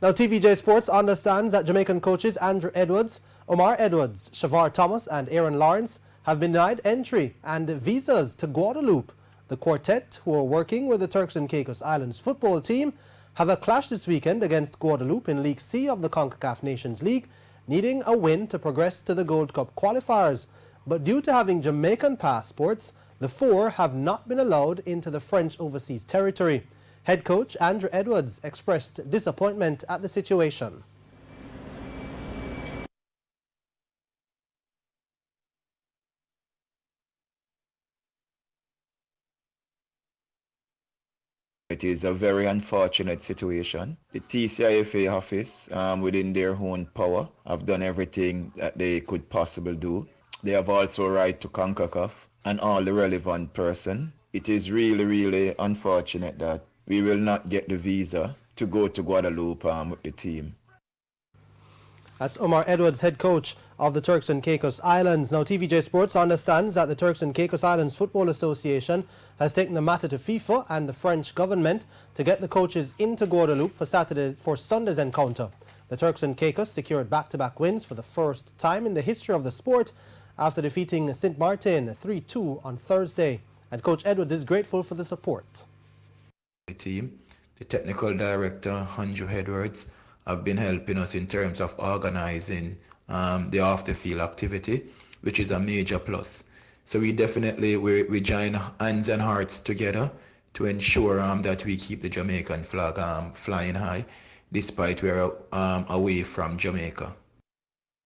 Now, TVJ Sports understands that Jamaican coaches Andrew Edwards, Omar Edwards, Shavar Thomas and Aaron Lawrence have been denied entry and visas to Guadeloupe. The quartet, who are working with the Turks and Caicos Islands football team, have a clash this weekend against Guadeloupe in League C of the CONCACAF Nations League, needing a win to progress to the Gold Cup qualifiers. But due to having Jamaican passports, the four have not been allowed into the French overseas territory. Head coach Andrew Edwards expressed disappointment at the situation. It is a very unfortunate situation. The TCIFA office, within their own power, have done everything that they could possibly do. They have also right to CONCACAF and all the relevant person. It is really, really unfortunate that we will not get the visa to go to Guadeloupe with the team. That's Omar Edwards, head coach of the Turks and Caicos Islands. Now, TVJ Sports understands that the Turks and Caicos Islands Football Association has taken the matter to FIFA and the French government to get the coaches into Guadeloupe for Sunday's encounter. The Turks and Caicos secured back-to-back wins for the first time in the history of the sport after defeating St. Martin 3-2 on Thursday. And Coach Edwards is grateful for the support. The team, the technical director, Andrew Edwards, have been helping us in terms of organizing the off-the-field activity, which is a major plus. So we definitely we join hands and hearts together to ensure that we keep the Jamaican flag flying high, despite we're away from Jamaica.